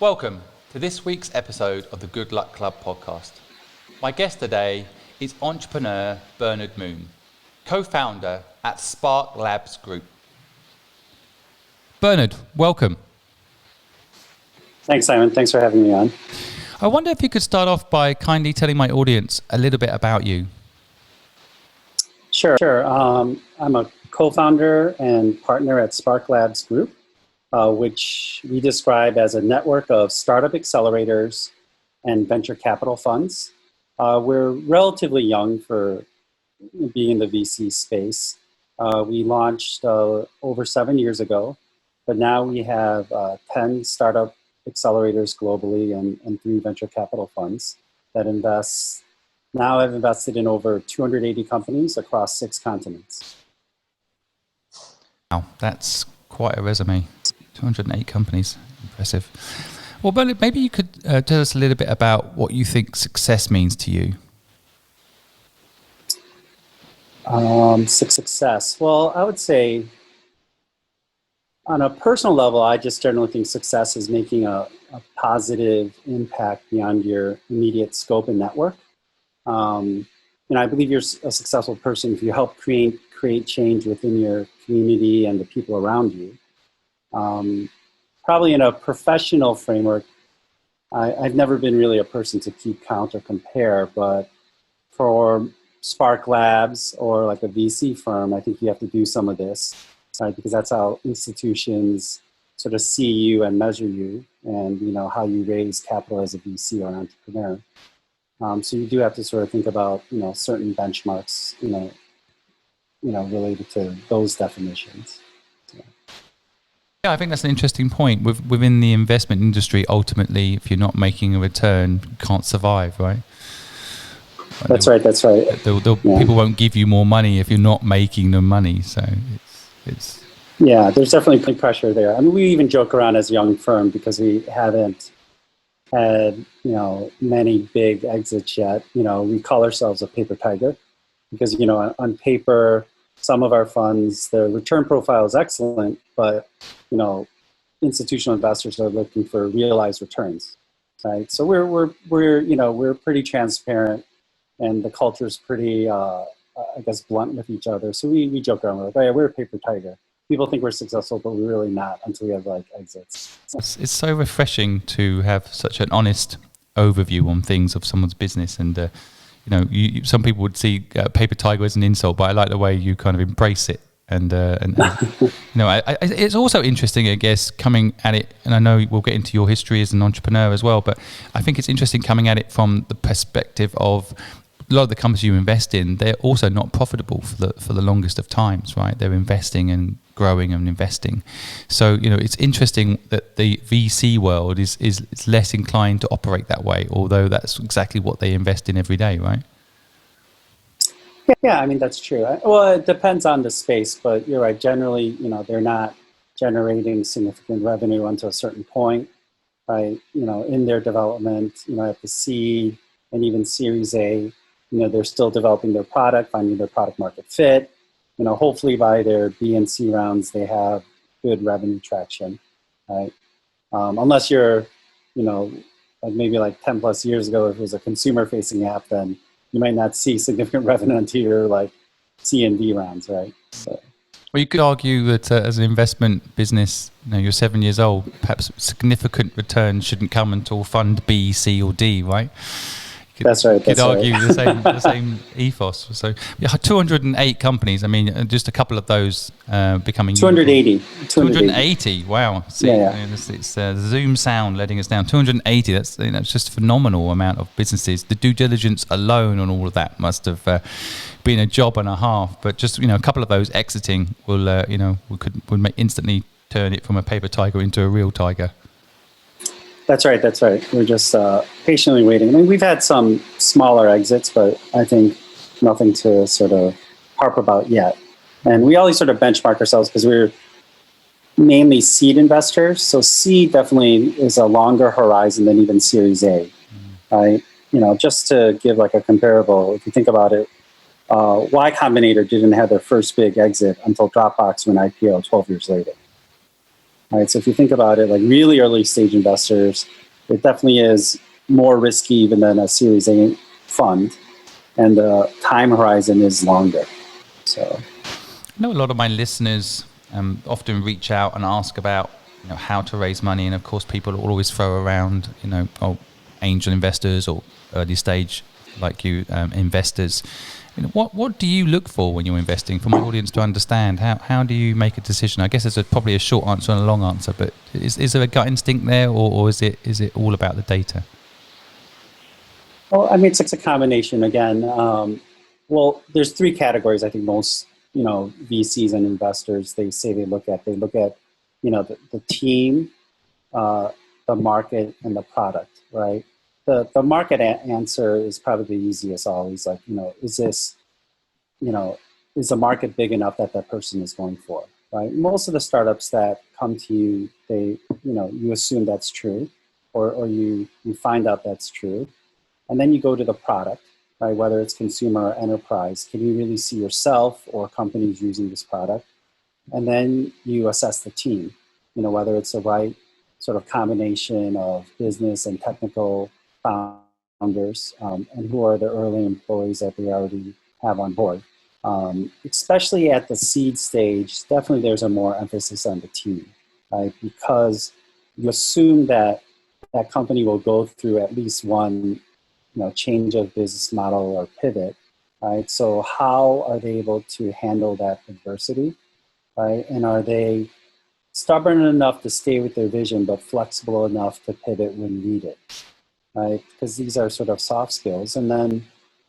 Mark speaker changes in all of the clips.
Speaker 1: Welcome to this week's episode of the Good Luck Club podcast. My guest today is entrepreneur Bernard Moon, co-founder at Sparklabs Group. Bernard, welcome.
Speaker 2: Thanks, Simon. Thanks for having me on.
Speaker 1: I wonder if you could start off by kindly telling my audience a little bit about you.
Speaker 2: Sure. I'm a co-founder and partner at Sparklabs Group, which we describe as a network of startup accelerators and venture capital funds. We're relatively young for being in the VC space. We launched over 7 years ago, but now we have 10 startup accelerators globally and 3 venture capital funds that invest. Now I've invested in over 280 companies across 6 continents.
Speaker 1: Wow, that's quite a resume. 208 companies. Impressive. Well, Bernard, maybe you could tell us a little bit about what you think success means to you.
Speaker 2: Success. Well, I would say on a personal level, I just generally think success is making a positive impact beyond your immediate scope and network. I believe you're a successful person if you help create change within your community and the people around you. Probably in a professional framework, I've never been really a person to keep count or compare, but for Sparklabs or like a VC firm, I think you have to do some of this, right? Because that's how institutions sort of see you and measure you, and how you raise capital as a VC or entrepreneur. So you do have to sort of think about certain benchmarks, related to those definitions.
Speaker 1: Yeah, I think that's an interesting point. Within the investment industry, ultimately, if you're not making a return, you can't survive, right?
Speaker 2: That's right.
Speaker 1: People won't give you more money if you're not making them money. So it's.
Speaker 2: Yeah, there's definitely pressure there. I mean, we even joke around as a young firm because we haven't had many big exits yet. We call ourselves a paper tiger because on paper, some of our funds, the return profile is excellent, but institutional investors are looking for realized returns, right? So we're pretty transparent, and the culture is pretty, blunt with each other. So we joke around, we're like, oh yeah, we're a paper tiger. People think we're successful, but we're really not until we have exits.
Speaker 1: It's so refreshing to have such an honest overview on things of someone's business, and some people would see paper tiger as an insult, but I like the way you kind of embrace it. And it's also interesting, I guess, coming at it, and I know we'll get into your history as an entrepreneur as well, but I think it's interesting coming at it from the perspective of a lot of the companies you invest in, they're also not profitable for the longest of times, right? They're investing and growing and investing. So, it's interesting that the VC world is less inclined to operate that way, although that's exactly what they invest in every day, right?
Speaker 2: Yeah, I mean, that's true. Well, it depends on the space, but you're right. Generally, they're not generating significant revenue until a certain point, right? In their development, at the seed and even Series A, they're still developing their product, finding their product market fit. Hopefully by their B and C rounds, they have good revenue traction, right? Unless you're, maybe 10 plus years ago, if it was a consumer facing app, then you might not see significant revenue until your C and D rounds, right? So.
Speaker 1: Well, you could argue that as an investment business, you're 7 years old, perhaps significant returns shouldn't come until fund B, C, or D, right?
Speaker 2: That's right.
Speaker 1: You could argue the same ethos. So, 208 companies. I mean, just a couple of those becoming
Speaker 2: 280.
Speaker 1: 280. Wow. See, it's Zoom sound letting us down. 280. That's just a phenomenal amount of businesses. The due diligence alone on all of that must have been a job and a half. But just a couple of those exiting will would instantly turn it from a paper tiger into a real tiger.
Speaker 2: That's right. We're just patiently waiting. I mean, we've had some smaller exits, but I think nothing to sort of harp about yet. And we always sort of benchmark ourselves because we're mainly seed investors. So seed definitely is a longer horizon than even Series A, right? Just to give a comparable, if you think about it, Y Combinator didn't have their first big exit until Dropbox went IPO 12 years later. right? So if you think about it, like really early stage investors, it definitely is more risky even than a Series A fund, and the time horizon is longer. So
Speaker 1: I know a lot of my listeners often reach out and ask about how to raise money, and of course people will always throw around angel investors or early stage like you investors. What do you look for when you're investing, for my audience to understand? How do you make a decision? I guess there's probably a short answer and a long answer, but is there a gut instinct there, or is it all about the data?
Speaker 2: Well, I mean, it's a combination again. Well, there's three categories I think most VCs and investors they say they look at. They look at the team, the market, and the product, right? The market answer is probably the easiest always. Like, is this, is the market big enough that that person is going for, right? Most of the startups that come to you, they, you assume that's true, or you find out that's true. And then you go to the product, right? Whether it's consumer or enterprise, can you really see yourself or companies using this product? And then you assess the team, whether it's the right sort of combination of business and technical founders, and who are the early employees that they already have on board. Especially at the seed stage, definitely there's a more emphasis on the team, right? Because you assume that that company will go through at least one change of business model or pivot, right? So how are they able to handle that adversity, right? And are they stubborn enough to stay with their vision, but flexible enough to pivot when needed, right? Because these are sort of soft skills. And then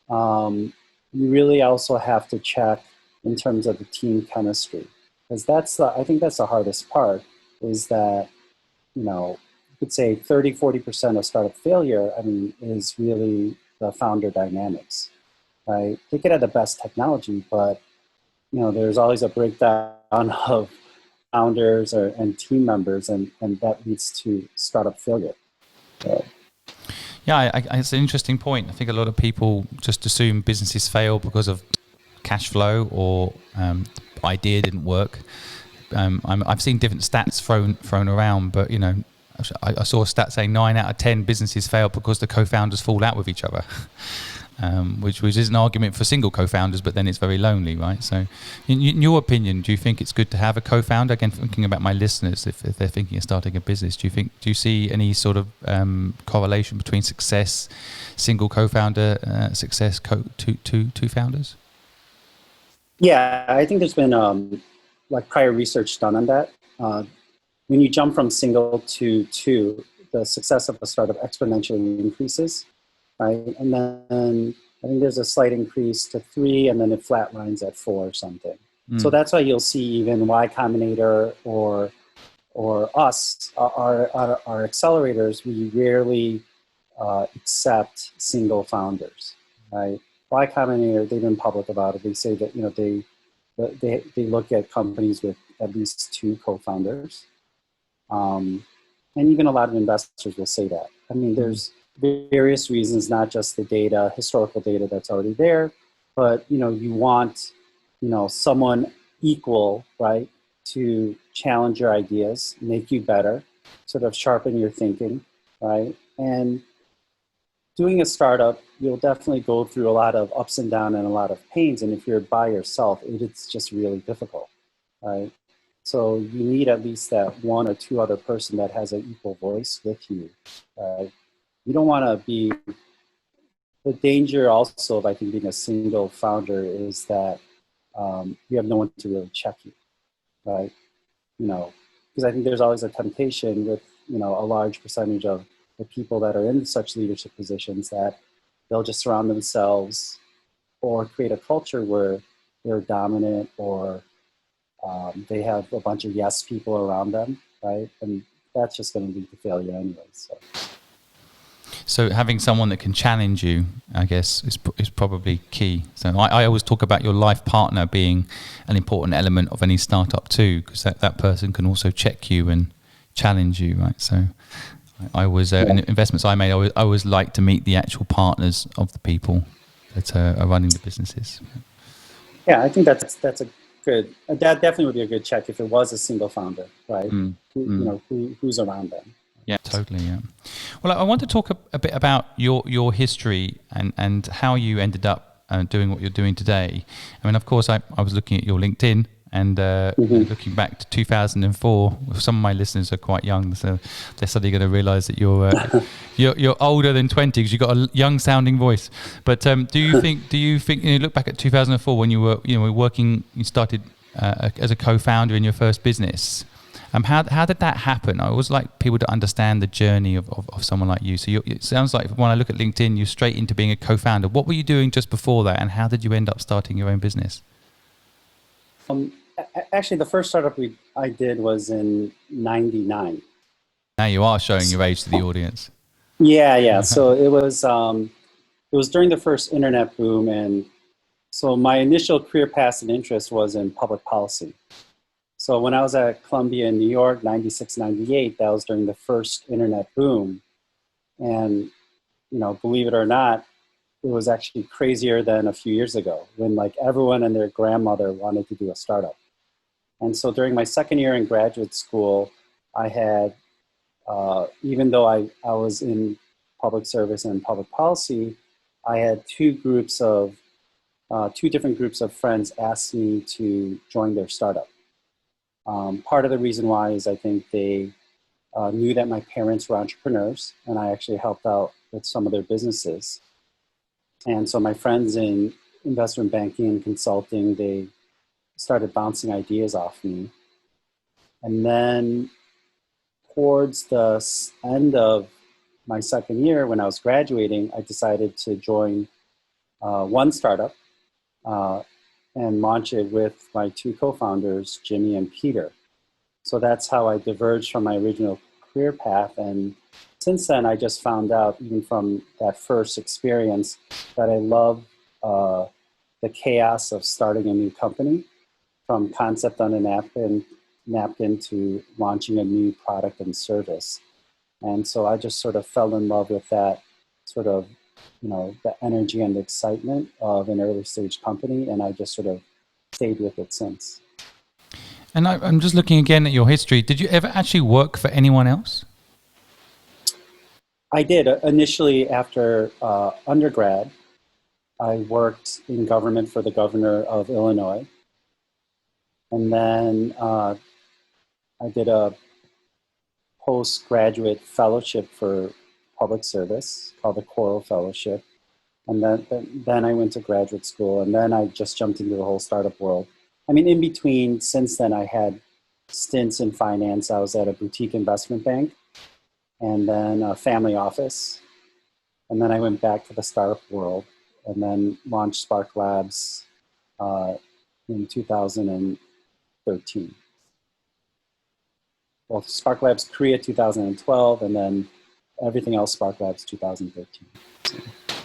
Speaker 2: you really also have to check in terms of the team chemistry, because I think that's the hardest part, is that, you could say 30-40% of startup failure, is really the founder dynamics, right? They could have the best technology, but there's always a breakdown of founders and team members, and that leads to startup failure. So.
Speaker 1: Yeah, it's an interesting point. I think a lot of people just assume businesses fail because of cash flow or idea didn't work. I've seen different stats thrown around, but I saw a stat saying 9 out of 10 businesses fail because the co-founders fall out with each other, which is an argument for single co-founders, but then it's very lonely, right? So in your opinion, do you think it's good to have a co-founder? Again, thinking about my listeners, if they're thinking of starting a business, do you see any sort of correlation between success, single co-founder, success, two founders?
Speaker 2: Yeah, I think there's been prior research done on that. When you jump from single to two, the success of a startup exponentially increases, right? And then I think there's a slight increase to 3, and then it flatlines at 4 or something. So that's why you'll see even Y Combinator or us, our accelerators, we rarely accept single founders, right? Y Combinator, they've been public about it. They say that they look at companies with at least 2 co-founders. And even a lot of investors will say that. There's various reasons, not just the data, historical data that's already there, but you want someone equal, right, to challenge your ideas, make you better, sort of sharpen your thinking, right? And doing a startup, you'll definitely go through a lot of ups and downs and a lot of pains. And if you're by yourself, it's just really difficult, right? So you need at least that 1 or 2 other person that has an equal voice with you. You don't want to be, the danger also of, I think, being a single founder is that you have no one to really check you, right? Because I think there's always a temptation with, a large percentage of the people that are in such leadership positions that they'll just surround themselves or create a culture where they're dominant, or they have a bunch of yes people around them, right? And that's just going to lead to failure anyway.
Speaker 1: So having someone that can challenge you, I guess, is probably key. So I always talk about your life partner being an important element of any startup too, because that person can also check you and challenge you, right? So I always, in investments I made, I always like to meet the actual partners of the people that are running the businesses.
Speaker 2: Yeah, I think that's a good. That definitely would be a good check if it was a single founder, right? Who's around them.
Speaker 1: Yeah, totally. Yeah. Well, I want to talk a bit about your history and how you ended up doing what you're doing today. I mean, of course, I was looking at your LinkedIn and looking back to 2004. Some of my listeners are quite young, so they're suddenly going to realise that you're older than 20 because you've got a young-sounding voice. But do you think you look back at 2004 when you were working, you started as a co-founder in your first business? How did that happen? I always like people to understand the journey of someone like you. So it sounds like when I look at LinkedIn, you're straight into being a co-founder. What were you doing just before that, and how did you end up starting your own business?
Speaker 2: Actually, the first startup I did was in '99.
Speaker 1: Now you are showing your age to the audience.
Speaker 2: Yeah. So it was during the first internet boom, and so my initial career path and interest was in public policy. So when I was at Columbia in New York, 96, 98, that was during the first internet boom. And, believe it or not, it was actually crazier than a few years ago when like everyone and their grandmother wanted to do a startup. And so during my second year in graduate school, I had, even though I was in public service and public policy, I had two different groups of friends ask me to join their startup. Part of the reason why is I think they knew that my parents were entrepreneurs, and I actually helped out with some of their businesses. And so my friends in investment banking and consulting, they started bouncing ideas off me. And then towards the end of my second year, when I was graduating, I decided to join one startup and launch it with my two co-founders, Jimmy and Peter. So that's how I diverged from my original career path. And since then, I just found out, even from that first experience, that I love the chaos of starting a new company, from concept on a napkin to launching a new product and service. And so I just sort of fell in love with that sort of the energy and the excitement of an early stage company, and I just sort of stayed with it since.
Speaker 1: And I'm just looking again at your history. Did you ever actually work for anyone else?
Speaker 2: I did. Initially, after undergrad, I worked in government for the governor of Illinois. And then I did a postgraduate fellowship for public service called the Coro Fellowship. And then I went to graduate school, and then I just jumped into the whole startup world. I mean, in between, since then, I had stints in finance. I was at a boutique investment bank and then a family office. And then I went back to the startup world and then launched Sparklabs in 2013. Well, Sparklabs Korea 2012, and then everything else Sparklabs 2013. So.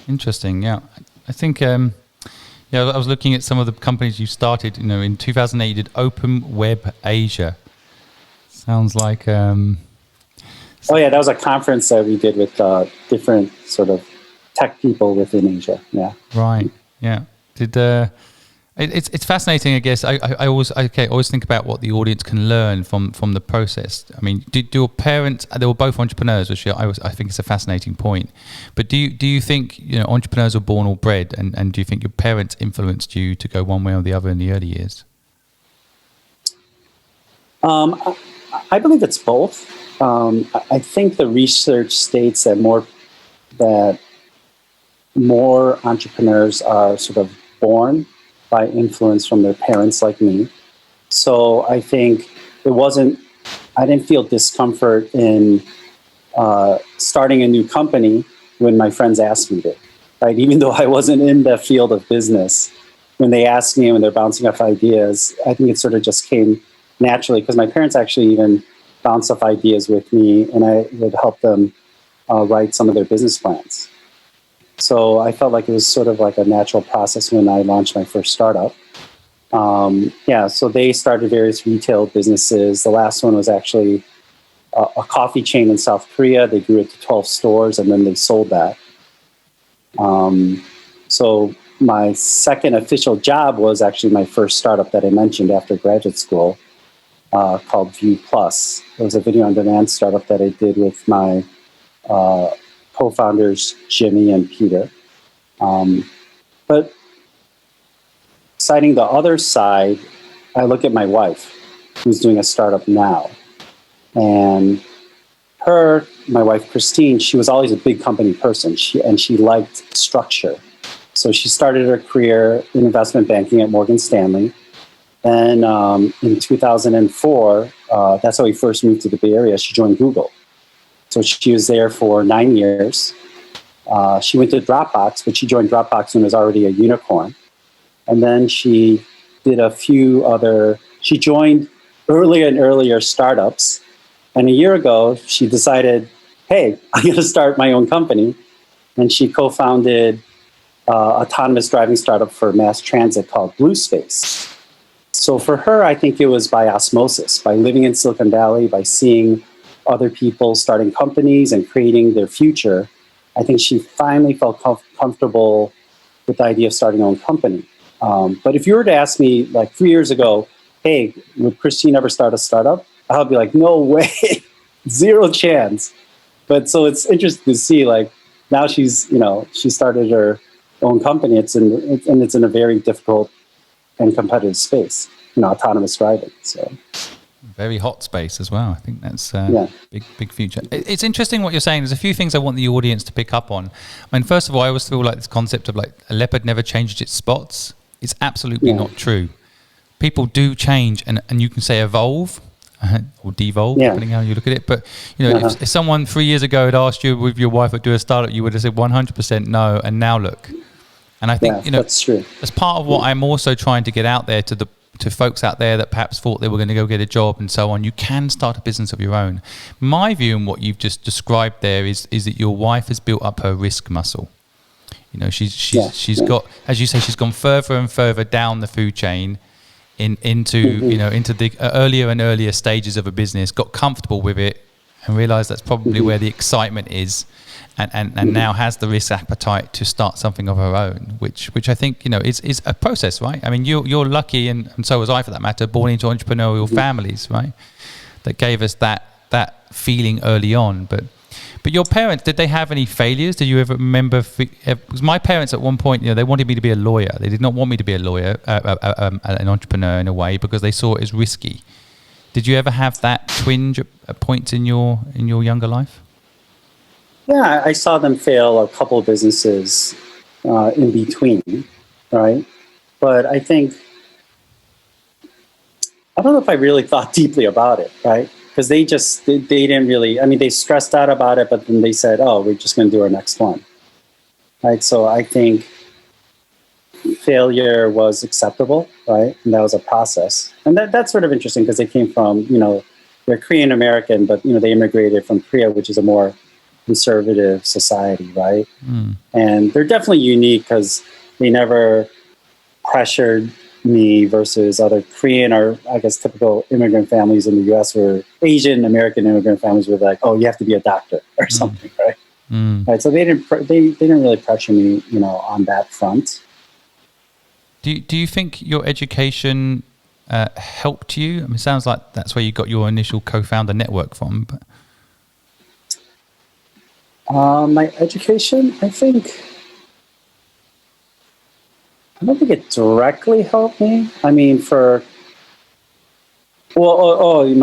Speaker 1: Interesting. Yeah, I think. I was looking at some of the companies you started. In 2008, you did Open Web Asia. Sounds like. Oh
Speaker 2: yeah, that was a conference that we did with different sort of tech people within Asia. Yeah.
Speaker 1: Right. Yeah. It's fascinating, I guess. I always think about what the audience can learn from the process. I mean, do your parents? They were both entrepreneurs, which I think is a fascinating point. But do you think entrepreneurs are born or bred, and do you think your parents influenced you to go one way or the other in the early years?
Speaker 2: I believe it's both. I think the research states that more entrepreneurs are sort of born by influence from their parents like me. So I think I didn't feel discomfort in starting a new company when my friends asked me to, right? Even though I wasn't in the field of business, when they asked me, when they're bouncing off ideas, I think it sort of just came naturally, because my parents actually even bounced off ideas with me, and I would help them write some of their business plans. So I felt like it was sort of like a natural process when I launched my first startup. So they started various retail businesses. The last one was actually a coffee chain in South Korea. They grew it to 12 stores, and then they sold that. So my second official job was actually my first startup that I mentioned after graduate school, called View Plus. It was a video on demand startup that I did with my co-founders, Jimmy and Peter. But citing the other side, I look at my wife, who's doing a startup now. And my wife, Christine, she was always a big company person, and she liked structure. So she started her career in investment banking at Morgan Stanley. And in 2004, that's how we first moved to the Bay Area. She joined Google. So she was there for 9 years. She went to Dropbox, but she joined Dropbox when it was already a unicorn. And then she did she joined earlier and earlier startups. And a year ago, she decided, hey, I'm going to start my own company. And she co-founded autonomous driving startup for mass transit called Blue Space. So for her, I think it was by osmosis, by living in Silicon Valley, by seeing other people starting companies and creating their future. I think she finally felt comfortable with the idea of starting her own company. But if you were to ask me like 3 years ago, hey, would Christine ever start a startup? I would be like, no way, zero chance. But so it's interesting to see, like, now she started her own company. It's in a very difficult and competitive space, autonomous driving. So
Speaker 1: very hot space as well. I think that's big future. It's interesting what you're saying. There's a few things I want the audience to pick up on. I mean, first of all, I always feel like this concept of like a leopard never changed its spots. It's absolutely not true. People do change, and you can say evolve or devolve, depending how you look at it. But if someone 3 years ago had asked you if your wife would do a startup, you would have said 100% no. And now look. And I think
Speaker 2: that's true.
Speaker 1: As part of what I'm also trying to get out there to folks out there that perhaps thought they were going to go get a job and so on, you can start a business of your own. My view on what you've just described there is that your wife has built up her risk muscle. She's got, as you say, she's gone further and further down the food chain into the earlier and earlier stages of a business, got comfortable with it and realized that's probably where the excitement is, and now has the risk appetite to start something of her own, which I think is a process, right? I mean, you're lucky, and so was I for that matter, born into entrepreneurial families, right? That gave us that feeling early on. But your parents, did they have any failures? Did you ever remember? Because my parents at one point, they wanted me to be a lawyer. They did not want me to be a lawyer, an entrepreneur in a way, because they saw it as risky. Did you ever have that twinge at points in your younger life?
Speaker 2: Yeah, I saw them fail a couple of businesses in between, right? But I don't know if I really thought deeply about it, right? Because they didn't really, they stressed out about it, but then they said, oh, we're just going to do our next one, right? So I think failure was acceptable, right? And that was a process. And that's sort of interesting because they came from, they're Korean American, but, they immigrated from Korea, which is a more conservative society, right? And they're definitely unique because they never pressured me versus other Korean or I guess typical immigrant families in the U.S. where Asian American immigrant families were like, oh, you have to be a doctor or something, right? Right. So they didn't really pressure me, on that front.
Speaker 1: Do you think your education helped you? I mean, it sounds like that's where you got your initial co-founder network from. But
Speaker 2: my education, I don't think it directly helped me. My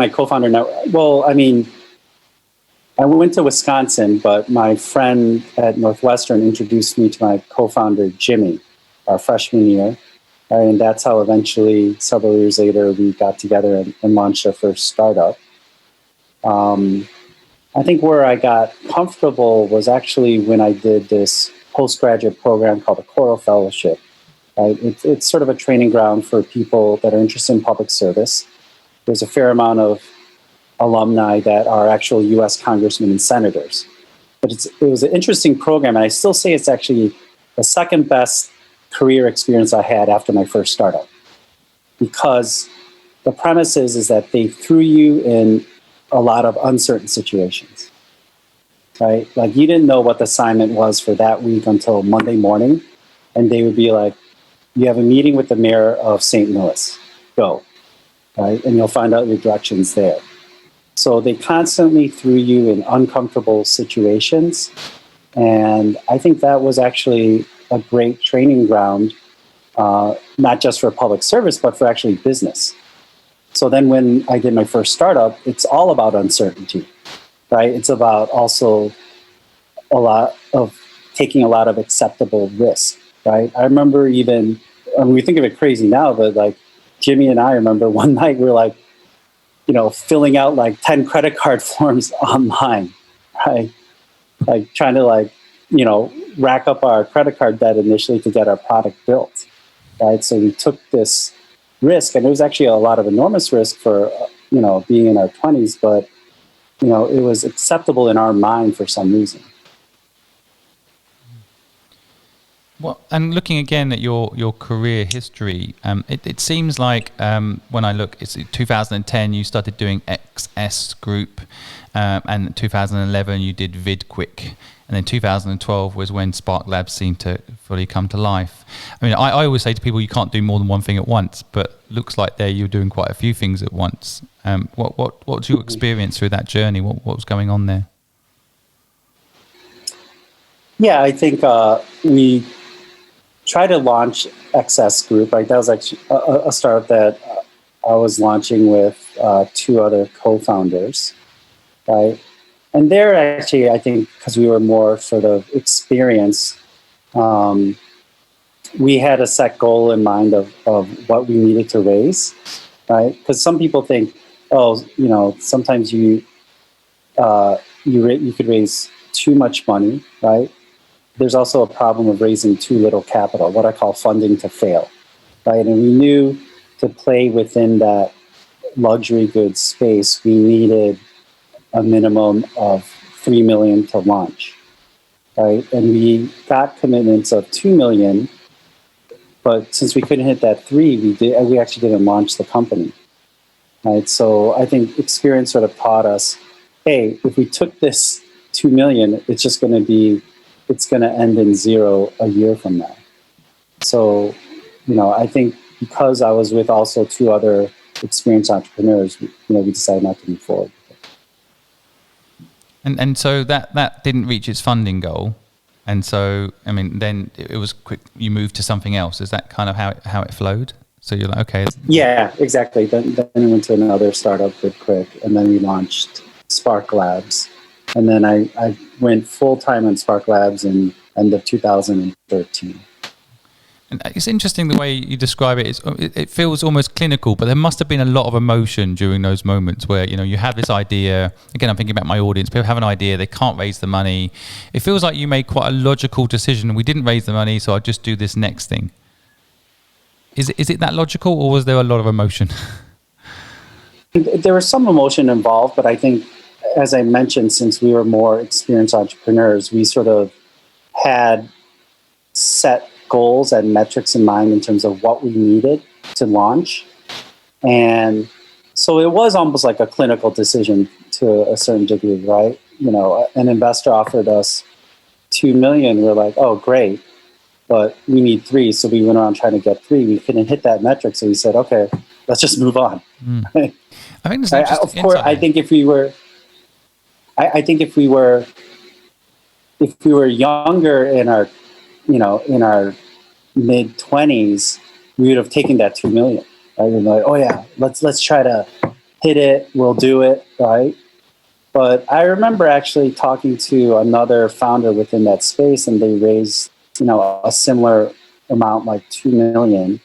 Speaker 2: co-founder network. Well, I went to Wisconsin, but my friend at Northwestern introduced me to my co-founder, Jimmy, our freshman year. And that's how eventually, several years later, we got together and launched our first startup. I think where I got comfortable was actually when I did this postgraduate program called the Coro Fellowship. Right? It's sort of a training ground for people that are interested in public service. There's a fair amount of alumni that are actual U.S. congressmen and senators. But it was an interesting program, and I still say it's actually the second best career experience I had after my first startup. Because the premise is that they threw you in a lot of uncertain situations, right? Like you didn't know what the assignment was for that week until Monday morning. and they would be like, you have a meeting with the mayor of St. Louis, go, right? And you'll find out your directions there. So they constantly threw you in uncomfortable situations. And I think that was actually a great training ground, not just for public service, but for actually business. So then when I did my first startup, it's all about uncertainty, right? It's about also taking a lot of acceptable risk, right? I remember even, we think of it crazy now, but like Jimmy and I remember one night we were like, filling out like 10 credit card forms online, right? Like trying to rack up our credit card debt initially to get our product built, right? So we took this risk, and it was actually a lot of enormous risk for, being in our 20s, but, it was acceptable in our mind for some reason.
Speaker 1: Well, and looking again at your career history, it seems like when I look, it's 2010 you started doing XS Group, and 2011 you did VidQuick, and then 2012 was when Sparklabs seemed to fully come to life. I mean, I always say to people you can't do more than one thing at once, but looks like there you're doing quite a few things at once. What's your experience through that journey? What was going on there?
Speaker 2: Yeah, I think we try to launch XS Group. Right, that was actually a startup that I was launching with two other co-founders, right? And there actually, I think, because we were more sort of experienced, we had a set goal in mind of what we needed to raise, right? Because some people think, sometimes you could raise too much money, right? There's also a problem of raising too little capital, what I call funding to fail, right? And we knew to play within that luxury goods space, we needed a minimum of $3 million to launch, right? And we got commitments of $2 million, but since we couldn't hit that $3 million, we actually didn't launch the company, right? So I think experience sort of taught us, hey, if we took this $2 million, it's going to end in zero a year from now. So, I think because I was with also two other experienced entrepreneurs, we decided not to move forward.
Speaker 1: And so that didn't reach its funding goal. And so, I mean, then it was quick, you moved to something else. Is that kind of how it flowed? So you're like, okay.
Speaker 2: Yeah, exactly. Then we went to another startup with Quick, and then we launched Sparklabs. And then I went full-time on Sparklabs in end of 2013.
Speaker 1: And it's interesting the way you describe it. It feels almost clinical, but there must have been a lot of emotion during those moments where, you have this idea. Again, I'm thinking about my audience. People have an idea. They can't raise the money. It feels like you made quite a logical decision. We didn't raise the money, so I'll just do this next thing. Is it that logical, or was there a lot of emotion?
Speaker 2: There was some emotion involved, but I think, as I mentioned, since we were more experienced entrepreneurs, we sort of had set goals and metrics in mind in terms of what we needed to launch. And so it was almost like a clinical decision to a certain degree, right? An investor offered us $2 million. We're like, oh, great, but we need $3 million. So we went around trying to get $3 million. We couldn't hit that metric. So we said, okay, let's just move on.
Speaker 1: I think there's
Speaker 2: of course, I think if we were younger in our, in our mid-20s, we would have taken that $2 million. Right? And like, oh yeah, let's try to hit it. We'll do it, right? But I remember actually talking to another founder within that space, and they raised, a similar amount, like $2 million,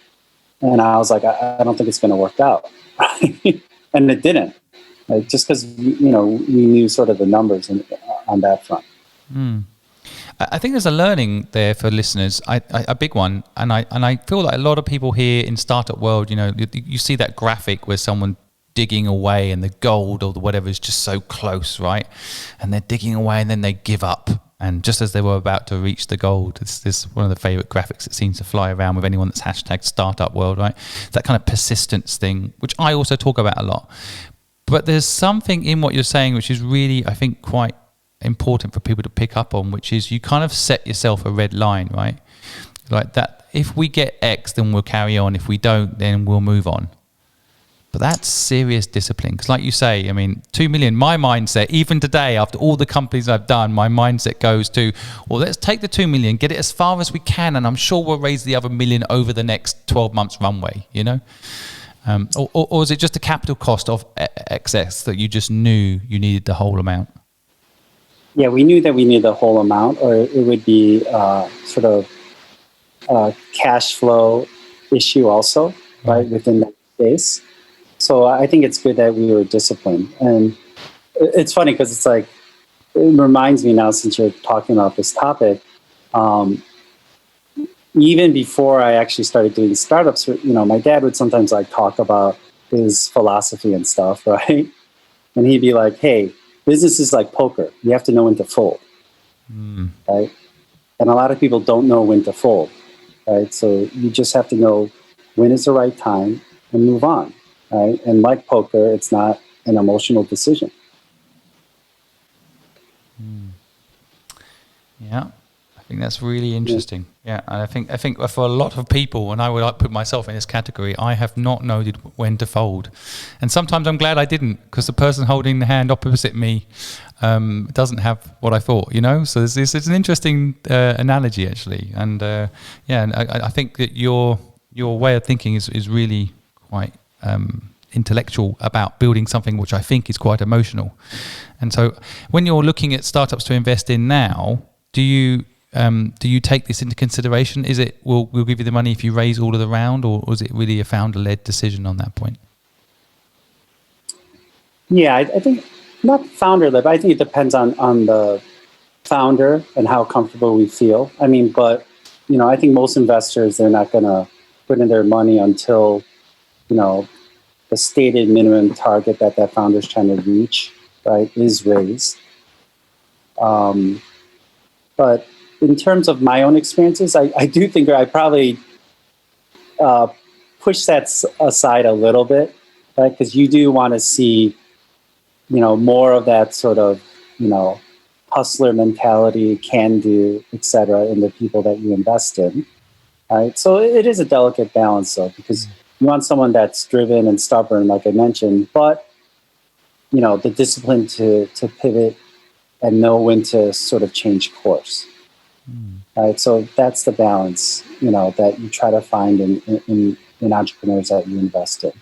Speaker 2: and I was like, I don't think it's going to work out, right? And it didn't. Like, just because we knew sort of the numbers on that front.
Speaker 1: I think there's a learning there for listeners, a big one, and I feel like a lot of people here in startup world, you see that graphic where someone digging away and the gold or whatever is just so close, right? And they're digging away and then they give up, and just as they were about to reach the gold, it's this one of the favorite graphics that seems to fly around with anyone that's hashtag startup world, right? That kind of persistence thing, which I also talk about a lot. But there's something in what you're saying which is really, I think, quite important for people to pick up on, which is you kind of set yourself a red line, right? Like that, if we get X, then we'll carry on. If we don't, then we'll move on. But that's serious discipline. Because like you say, I mean, 2 million, my mindset, even today, after all the companies I've done, my mindset goes to, well, let's take the 2 million, get it as far as we can, and I'm sure we'll raise the other million over the next 12 months runway, you know? Or is it just a capital cost of excess that you just knew you needed the whole amount?
Speaker 2: Yeah, we knew that we needed the whole amount, or it would be sort of a cash flow issue also, right, within that space. So I think it's good that we were disciplined. And it's funny because it's like, it reminds me now, since you're talking about this topic, even before I actually started doing startups, you know, my dad would sometimes like talk about his philosophy and stuff, right? And he'd be like, hey, business is like poker. You have to know when to fold, right? And a lot of people don't know when to fold, right? So you just have to know when is the right time and move on, right? And like poker, it's not an emotional decision.
Speaker 1: Yeah, I think that's really interesting. Yeah, and I think for a lot of people, and I would put myself in this category, I have not known when to fold, and sometimes I'm glad I didn't, because the person holding the hand opposite me doesn't have what I thought, you know. So it's an interesting analogy actually, and and I think that your way of thinking is really quite intellectual about building something which I think is quite emotional. And so when you're looking at startups to invest in now, do you take this into consideration? Is it we'll give you the money if you raise all of the round, or is it really a founder-led decision on that point?
Speaker 2: Yeah, I think not founder-led, but I think it depends on the founder and how comfortable we feel. I mean, but you know, I think most investors, they're not going to put in their money until, you know, the stated minimum target that founder is trying to reach, right, is raised. But in terms of my own experiences, I do think I probably push that aside a little bit, right? Because you do want to see, you know, more of that sort of, you know, hustler mentality, can do, et cetera, in the people that you invest in, right? So it is a delicate balance, though, because you want someone that's driven and stubborn, like I mentioned, but, you know, the discipline to pivot and know when to sort of change course. Right, so that's the balance, you know, that you try to find in entrepreneurs that you invest in.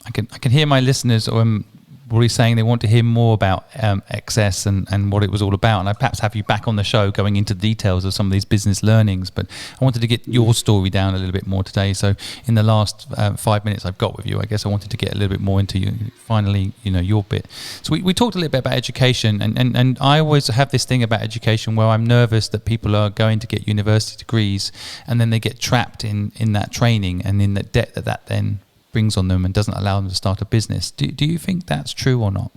Speaker 1: I can hear my listeners already saying they want to hear more about XS and what it was all about, and I perhaps have you back on the show going into details of some of these business learnings. But I wanted to get your story down a little bit more today. So in the last 5 minutes I've got with you, I guess I wanted to get a little bit more into you, finally, you know, your bit. So we talked a little bit about education, and I always have this thing about education where I'm nervous that people are going to get university degrees and then they get trapped in that training and in the debt that then brings on them and doesn't allow them to start a business. Do you think that's true or not?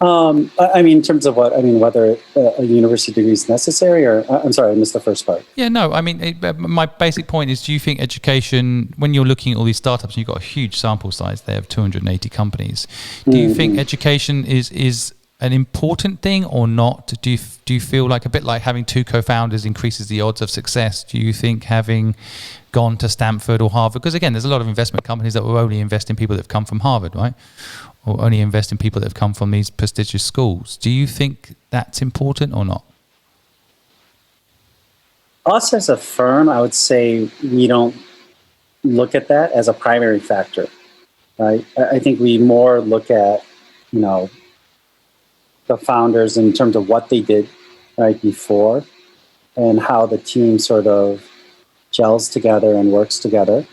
Speaker 2: I mean, in terms of what? I mean, whether a university degree is necessary, or I'm sorry, I missed the first part.
Speaker 1: Yeah, no, I mean, my basic point is, do you think education, when you're looking at all these startups, and you've got a huge sample size there of 280 companies, do you think education is an important thing or not? Do you feel like, a bit like having two co-founders increases the odds of success? Do you think having gone to Stanford or Harvard, because again, there's a lot of investment companies that will only invest in people that have come from Harvard, right? Or only invest in people that have come from these prestigious schools. Do you think that's important or not?
Speaker 2: Us as a firm, I would say we don't look at that as a primary factor, right? I think we more look at, you know, the founders in terms of what they did right before and how the team sort of gels together and works together.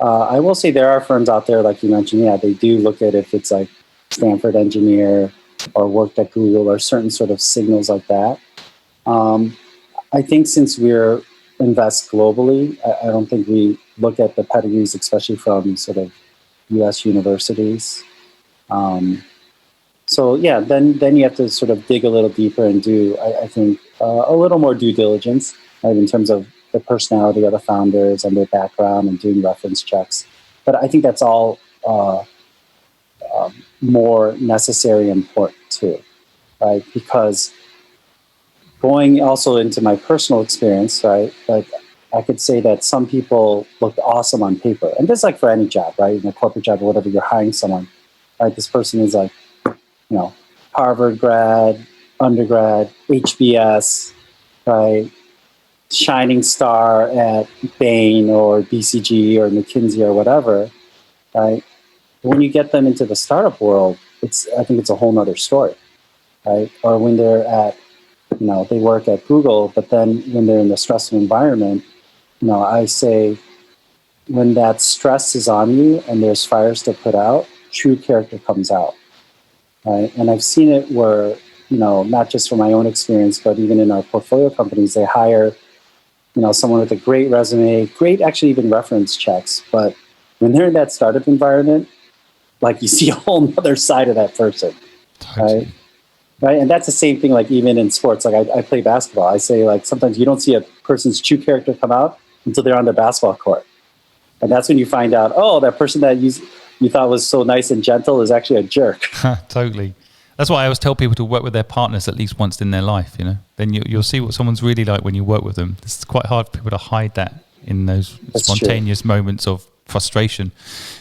Speaker 2: I will say there are firms out there, like you mentioned, yeah, they do look at if it's like Stanford engineer or worked at Google or certain sort of signals like that. I think since we're invest globally, I don't think we look at the pedigrees, especially from sort of U.S. universities. So yeah, then you have to sort of dig a little deeper and do, I think, a little more due diligence, right, in terms of the personality of the founders and their background and doing reference checks. But I think that's all more necessary and important too, right? Because going also into my personal experience, right? Like I could say that some people looked awesome on paper, and this is like for any job, right? In a corporate job or whatever, you're hiring someone, right? This person is like, Harvard grad, undergrad, HBS, right? Shining star at Bain or BCG or McKinsey or whatever, right? When you get them into the startup world, I think it's a whole nother story, right? Or when they're at, they work at Google, but then when they're in the stressful environment, I say when that stress is on you and there's fires to put out, true character comes out, right? And I've seen it where, not just from my own experience, but even in our portfolio companies, they hire, someone with a great resume, great actually even reference checks. But when they're in that startup environment, like you see a whole other side of that person, right? Right, and that's the same thing. Like even in sports, like I play basketball. I say like sometimes you don't see a person's true character come out until they're on the basketball court, and that's when you find out, oh, that person that you thought was so nice and gentle is actually a jerk.
Speaker 1: Totally. That's why I always tell people to work with their partners at least once in their life. Then you'll see what someone's really like when you work with them. It's quite hard for people to hide that in those spontaneous moments of frustration.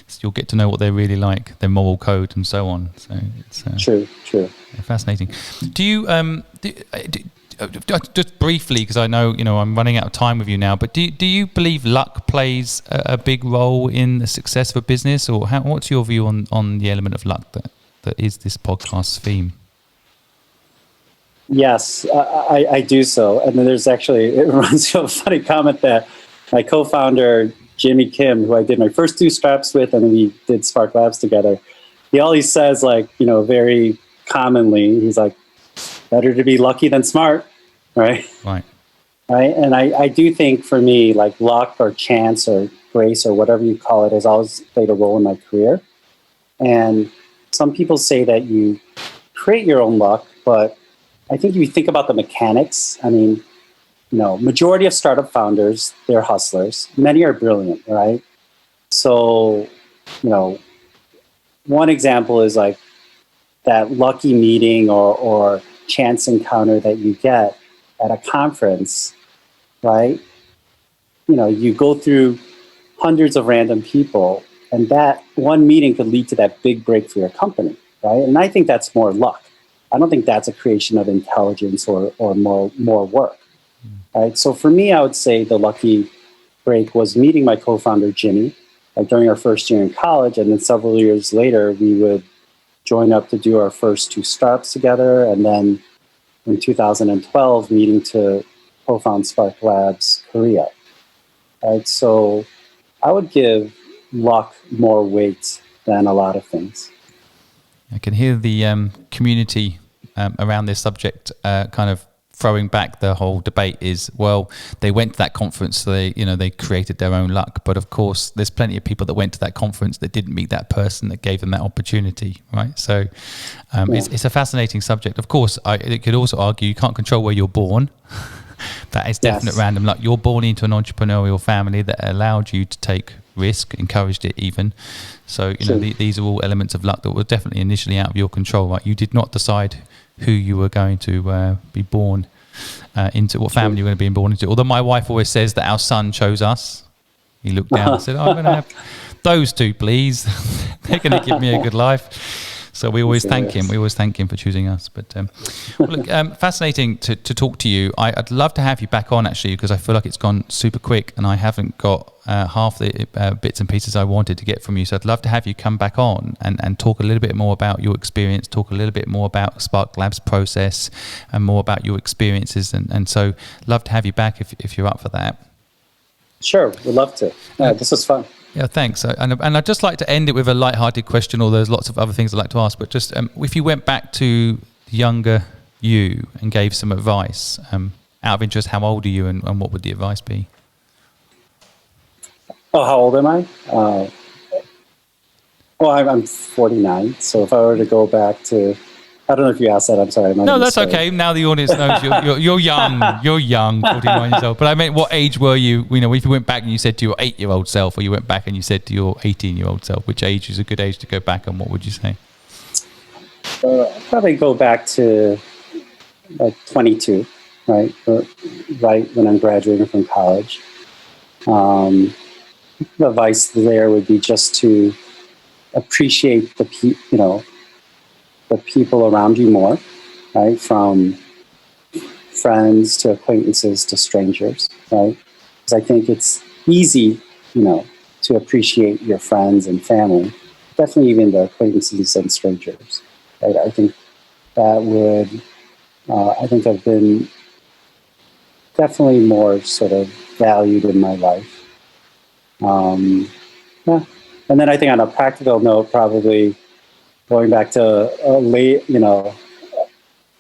Speaker 1: So you'll get to know what they're really like, their moral code, and so on. So it's
Speaker 2: true.
Speaker 1: Fascinating. Do you just briefly, because I know I'm running out of time with you now, but do you believe luck plays a big role in the success of a business, or what's your view on the element of luck that is this podcast's theme?
Speaker 2: Yes, I do so. And then there's actually, it reminds me of a funny comment that my co-founder Jimmy Kim, who I did my first 2 startups with, and we did Sparklabs together, he always says, like, very commonly, he's like, better to be lucky than smart, right?
Speaker 1: Right.
Speaker 2: And I do think for me, like luck or chance or grace or whatever you call it has always played a role in my career. And some people say that you create your own luck, but I think if you think about the mechanics, I mean, majority of startup founders, they're hustlers. Many are brilliant, right? So, one example is like that lucky meeting or chance encounter that you get at a conference, right? You go through hundreds of random people, and that one meeting could lead to that big break for your company, right? And I think that's more luck. I don't think that's a creation of intelligence or more work. Right. So for me, I would say the lucky break was meeting my co-founder, Jimmy, during our first year in college. And then several years later, we would join up to do our first 2 startups together. And then in 2012, meeting to co-found Sparklabs Korea. Right. So I would give luck more weight than a lot of things.
Speaker 1: I can hear the community around this subject kind of throwing back the whole debate is, well, they went to that conference, so they created their own luck. But of course, there's plenty of people that went to that conference that didn't meet that person that gave them that opportunity, right? So it's a fascinating subject. Of course, it could also argue you can't control where you're born. That is definite random luck. You're born into an entrepreneurial family that allowed you to take risk, encouraged it even. So these are all elements of luck that were definitely initially out of your control, right? You did not decide who you were going to be born into, what family you were going to be born into. Although my wife always says that our son chose us. He looked down and said, I'm going to have those 2, please. They're going to give me a good life. So we always thank him. We always thank him for choosing us. But look, fascinating to talk to you. I'd love to have you back on, actually, because I feel like it's gone super quick and I haven't got half the bits and pieces I wanted to get from you. So I'd love to have you come back on and talk a little bit more about your experience, talk a little bit more about Sparklabs process and more about your experiences. And so love to have you back if you're up for that. Sure,
Speaker 2: we'd love to. This was fun.
Speaker 1: Yeah, thanks. And I'd just like to end it with a light-hearted question, or there's lots of other things I'd like to ask, but just if you went back to the younger you and gave some advice, out of interest, how old are you and what would the advice be?
Speaker 2: Oh, how old am I? I'm 49, so if I were to go back to, I don't know if you asked that, I'm sorry.
Speaker 1: No, that's okay. Now the audience knows you're young. You're young, 49 years old. But I mean, what age were you? If you went back and you said to your 8-year-old self, or you went back and you said to your 18-year-old self, which age is a good age to go back, and what would you say?
Speaker 2: I'd probably go back to 22. right? Right when I'm graduating from college. The advice there would be just to appreciate the people around you more, right? From friends to acquaintances to strangers, right? Because I think it's easy, to appreciate your friends and family, definitely even the acquaintances and strangers, right? I think that would, I think I've been definitely more sort of valued in my life. Yeah. And then I think on a practical note, probably going back to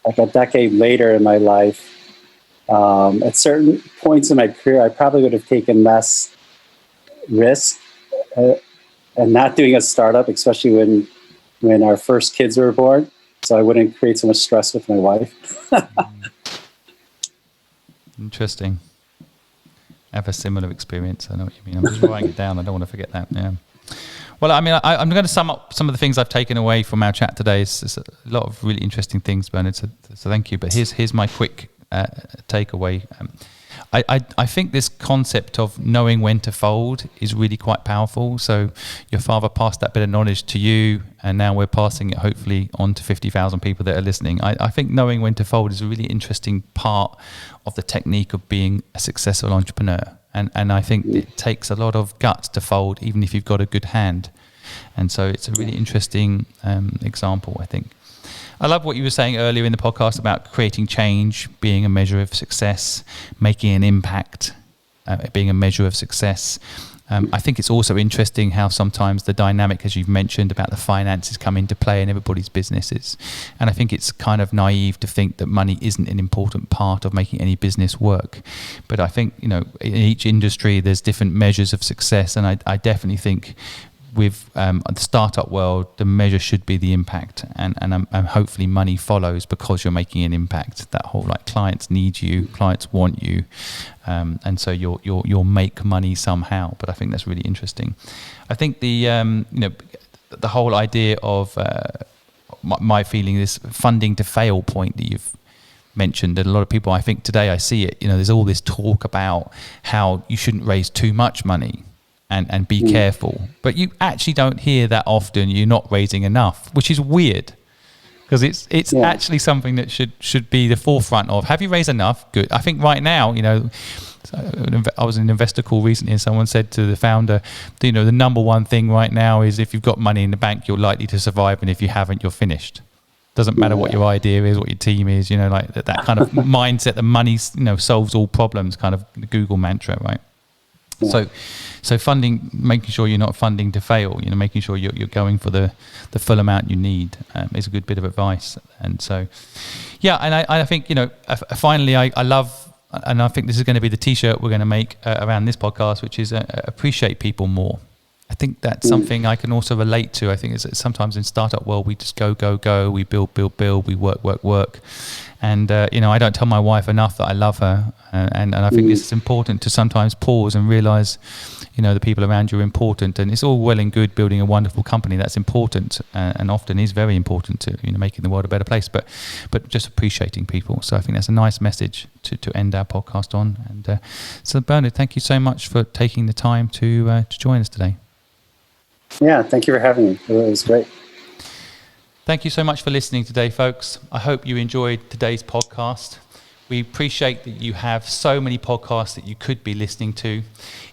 Speaker 2: like a decade later in my life, at certain points in my career, I probably would have taken less risk and not doing a startup, especially when our first kids were born. So I wouldn't create so much stress with my wife.
Speaker 1: Interesting. I have a similar experience. I know what you mean. I'm just writing it down. I don't want to forget that. Yeah. Well, I mean, I'm going to sum up some of the things I've taken away from our chat today. It's a lot of really interesting things, Bernard. So thank you. But here's my quick takeaway. I think this concept of knowing when to fold is really quite powerful. So your father passed that bit of knowledge to you, and now we're passing it hopefully on to 50,000 people that are listening. I think knowing when to fold is a really interesting part of the technique of being a successful entrepreneur. And I think it takes a lot of guts to fold, even if you've got a good hand. And so it's a really interesting example, I think. I love what you were saying earlier in the podcast about creating change, being a measure of success, making an impact, being a measure of success. I think it's also interesting how sometimes the dynamic, as you've mentioned, about the finances come into play in everybody's businesses. And I think it's kind of naive to think that money isn't an important part of making any business work. But I think, in each industry, there's different measures of success. And I definitely think with the startup world, the measure should be the impact, and hopefully money follows because you're making an impact. That whole clients need you, clients want you, and so you'll make money somehow. But I think that's really interesting. I think the the whole idea of my feeling, this funding to fail point that you've mentioned, and a lot of people, I think today I see it. There's all this talk about how you shouldn't raise too much money. And be careful. But you actually don't hear that often, you're not raising enough, which is weird. Because it's actually something that should be the forefront of, have you raised enough? Good. I think right now, I was in an investor call recently and someone said to the founder, the number one thing right now is if you've got money in the bank, you're likely to survive. And if you haven't, you're finished. Doesn't matter what your idea is, what your team is, like that kind of mindset, the money, solves all problems, kind of the Google mantra, right? Yeah. So funding, making sure you're not funding to fail, making sure you're going for the full amount you need is a good bit of advice. And so, and I think, finally, I love, and I think this is going to be the T-shirt we're going to make around this podcast, which is appreciate people more. I think that's something I can also relate to. I think it's sometimes in startup world, we just go, we build, we work. And, I don't tell my wife enough that I love her. And I think it's important to sometimes pause and realize, the people around you are important. And it's all well and good building a wonderful company. That's important and often is very important to, making the world a better place. But just appreciating people. So I think that's a nice message to end our podcast on. And so, Bernard, thank you so much for taking the time to join us today. Yeah, thank you for having me. It was great. Thank you so much for listening today, folks. I hope you enjoyed today's podcast. We appreciate that you have so many podcasts that you could be listening to.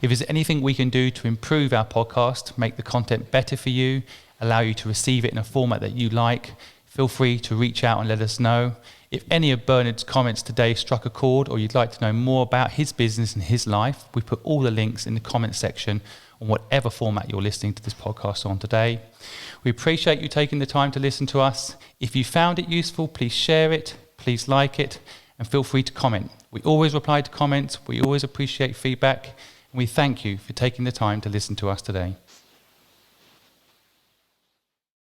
Speaker 1: If there's anything we can do to improve our podcast, make the content better for you, allow you to receive it in a format that you like, feel free to reach out and let us know. If any of Bernard's comments today struck a chord or you'd like to know more about his business and his life, we put all the links in the comments section on whatever format you're listening to this podcast on today. We appreciate you taking the time to listen to us. If you found it useful, please share it, please like it, and feel free to comment. We always reply to comments, we always appreciate feedback, and we thank you for taking the time to listen to us today.